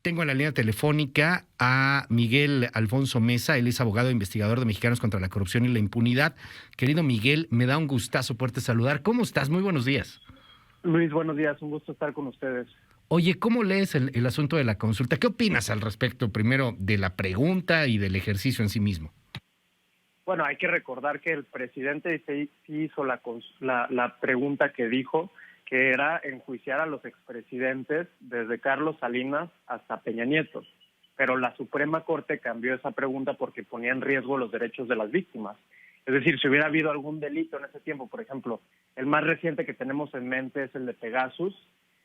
Tengo en la línea telefónica a Miguel Alfonso Mesa. Él es abogado e investigador de Mexicanos contra la Corrupción y la Impunidad. Querido Miguel, me da un gustazo poderte saludar. ¿Cómo estás? Muy buenos días. Luis, buenos días, un gusto estar con ustedes. Oye, ¿cómo lees el asunto de la consulta? ¿Qué opinas al respecto, primero, de la pregunta y del ejercicio en sí mismo? Bueno, hay que recordar que el presidente sí hizo la pregunta que dijo, que era enjuiciar a los expresidentes desde Carlos Salinas hasta Peña Nieto. Pero la Suprema Corte cambió esa pregunta porque ponía en riesgo los derechos de las víctimas. Es decir, si hubiera habido algún delito en ese tiempo, por ejemplo, el más reciente que tenemos en mente es el de Pegasus,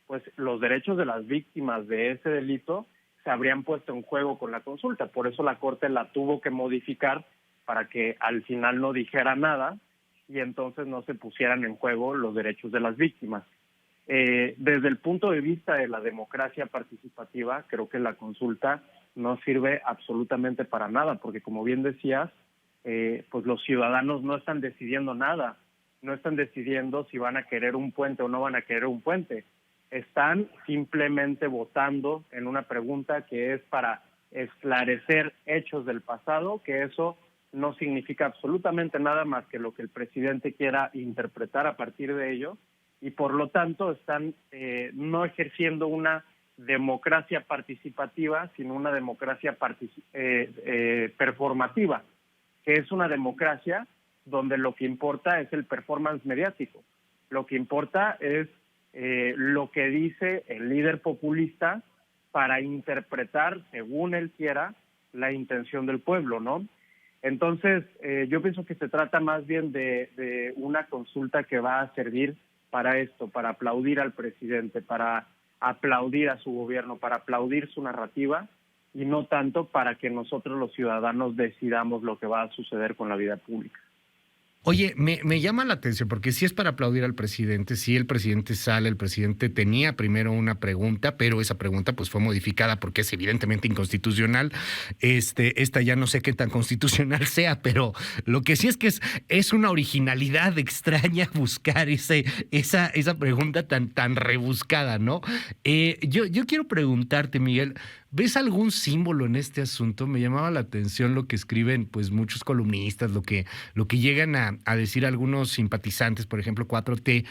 pues los derechos de las víctimas de ese delito se habrían puesto en juego con la consulta. Por eso la Corte la tuvo que modificar para que al final no dijera nada y entonces no se pusieran en juego los derechos de las víctimas. Desde el punto de vista de la democracia participativa, creo que la consulta no sirve absolutamente para nada, porque como bien decías, pues los ciudadanos no están decidiendo nada, no están decidiendo si van a querer un puente o no van a querer un puente. Están simplemente votando en una pregunta que es para esclarecer hechos del pasado, que eso no significa absolutamente nada más que lo que el presidente quiera interpretar a partir de ello, y por lo tanto están no ejerciendo una democracia participativa, sino una democracia performativa, que es una democracia donde lo que importa es el performance mediático. Lo que importa es lo que dice el líder populista para interpretar, según él quiera, la intención del pueblo, ¿no? Entonces, yo pienso que se trata más bien de una consulta que va a servir para esto, para aplaudir al presidente, para aplaudir a su gobierno, para aplaudir su narrativa, y no tanto para que nosotros los ciudadanos decidamos lo que va a suceder con la vida pública. Oye, me llama la atención porque sí es para aplaudir al presidente, sí el presidente sale, el presidente tenía primero una pregunta, pero esa pregunta pues fue modificada porque es evidentemente inconstitucional. Esta ya no sé qué tan constitucional sea, pero lo que sí es que es una originalidad extraña buscar esa pregunta tan rebuscada, ¿no? Yo quiero preguntarte, Miguel, ¿ves algún símbolo en este asunto? Me llamaba la atención lo que escriben pues muchos columnistas, lo que llegan a decir algunos simpatizantes, por ejemplo 4T,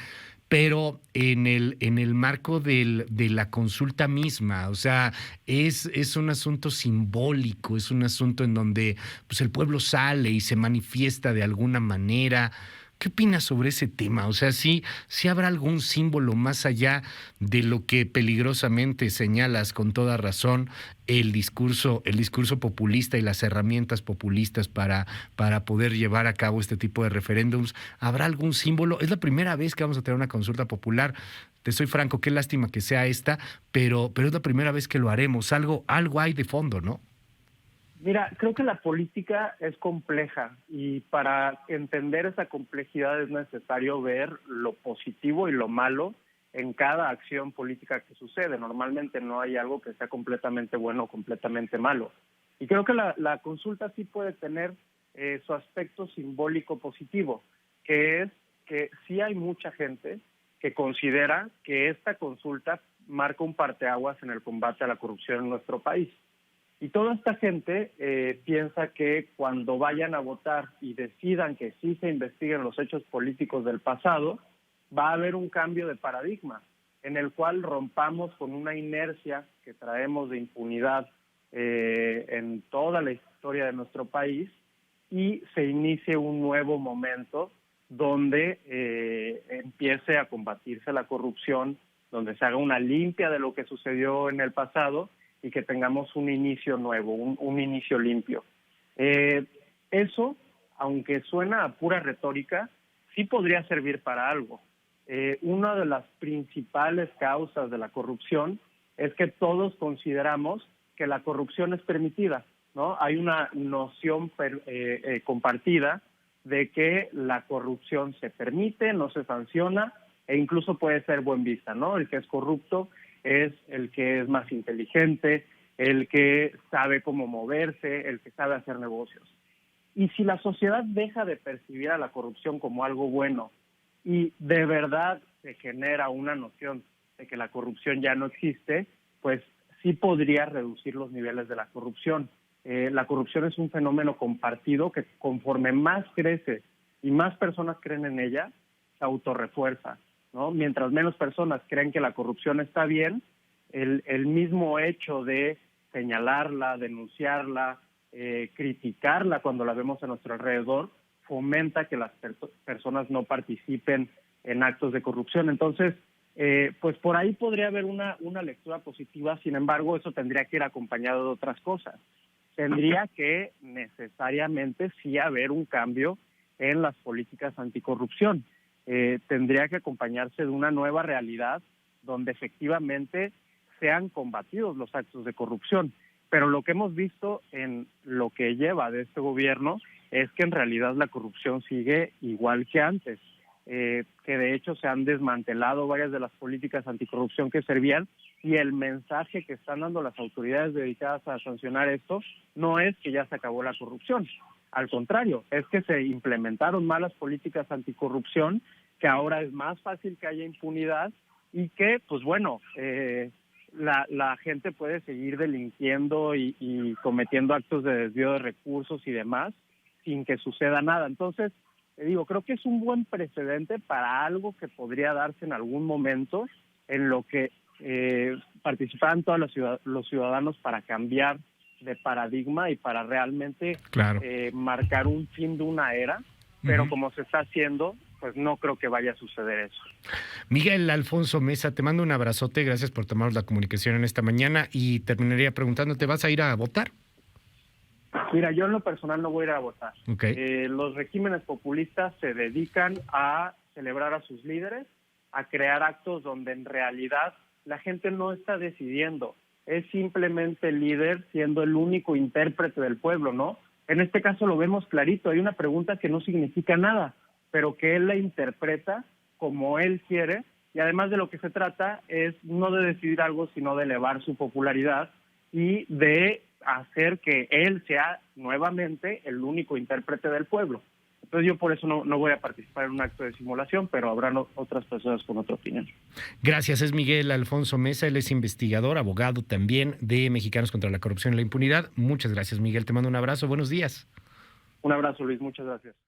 pero en el marco de la consulta misma. O sea, es un asunto simbólico, es un asunto en donde pues el pueblo sale y se manifiesta de alguna manera. ¿Qué opinas sobre ese tema? O sea, ¿sí habrá algún símbolo más allá de lo que peligrosamente señalas con toda razón, el discurso populista y las herramientas populistas para poder llevar a cabo este tipo de referéndums? ¿Habrá algún símbolo? Es la primera vez que vamos a tener una consulta popular. Te soy franco, qué lástima que sea esta, pero es la primera vez que lo haremos. Algo hay de fondo, ¿no? Mira, creo que la política es compleja y para entender esa complejidad es necesario ver lo positivo y lo malo en cada acción política que sucede. Normalmente no hay algo que sea completamente bueno o completamente malo. Y creo que la consulta sí puede tener su aspecto simbólico positivo, que es que sí hay mucha gente que considera que esta consulta marca un parteaguas en el combate a la corrupción en nuestro país. Y toda esta gente piensa que cuando vayan a votar y decidan que sí se investiguen los hechos políticos del pasado, va a haber un cambio de paradigma en el cual rompamos con una inercia que traemos de impunidad en toda la historia de nuestro país y se inicie un nuevo momento donde empiece a combatirse la corrupción, donde se haga una limpia de lo que sucedió en el pasado y que tengamos un inicio nuevo, un inicio limpio. Eso, aunque suena a pura retórica, sí podría servir para algo. Una de las principales causas de la corrupción es que todos consideramos que la corrupción es permitida, ¿no? Hay una noción compartida de que la corrupción se permite, no se sanciona e incluso puede ser buen vista, ¿no? El que es corrupto es el que es más inteligente, el que sabe cómo moverse, el que sabe hacer negocios. Y si la sociedad deja de percibir a la corrupción como algo bueno y de verdad se genera una noción de que la corrupción ya no existe, pues sí podría reducir los niveles de la corrupción. La corrupción es un fenómeno compartido que conforme más crece y más personas creen en ella, se autorrefuerza, ¿no? Mientras menos personas creen que la corrupción está bien, el mismo hecho de señalarla, denunciarla, criticarla cuando la vemos a nuestro alrededor, fomenta que las personas no participen en actos de corrupción. Entonces, pues por ahí podría haber una lectura positiva. Sin embargo, eso tendría que ir acompañado de otras cosas. Tendría que necesariamente sí haber un cambio en las políticas anticorrupción. Tendría que acompañarse de una nueva realidad donde efectivamente sean combatidos los actos de corrupción. Pero lo que hemos visto en lo que lleva de este gobierno es que en realidad la corrupción sigue igual que antes, que de hecho se han desmantelado varias de las políticas anticorrupción que servían, y el mensaje que están dando las autoridades dedicadas a sancionar esto no es que ya se acabó la corrupción. Al contrario, es que se implementaron malas políticas anticorrupción, que ahora es más fácil que haya impunidad y que, pues bueno, la gente puede seguir delinquiendo y cometiendo actos de desvío de recursos y demás sin que suceda nada. Entonces, te digo, creo que es un buen precedente para algo que podría darse en algún momento en lo que participaran todos los ciudadanos para cambiar de paradigma y para realmente marcar un fin de una era, pero como se está haciendo, pues no creo que vaya a suceder eso. Miguel Alfonso Mesa, te mando un abrazote, gracias por tomarnos la comunicación en esta mañana y terminaría preguntándote, ¿vas a ir a votar? Mira, yo en lo personal no voy a ir a votar. Okay. Los regímenes populistas se dedican a celebrar a sus líderes, a crear actos donde en realidad la gente no está decidiendo, es simplemente el líder siendo el único intérprete del pueblo, ¿no? En este caso lo vemos clarito, hay una pregunta que no significa nada, pero que él la interpreta como él quiere, y además de lo que se trata es no de decidir algo, sino de elevar su popularidad y de hacer que él sea nuevamente el único intérprete del pueblo. Entonces yo por eso no voy a participar en un acto de simulación, pero habrán otras personas con otra opinión. Gracias, es Miguel Alfonso Mesa, él es investigador, abogado también de Mexicanos contra la Corrupción y la Impunidad. Muchas gracias, Miguel, te mando un abrazo, buenos días. Un abrazo, Luis, muchas gracias.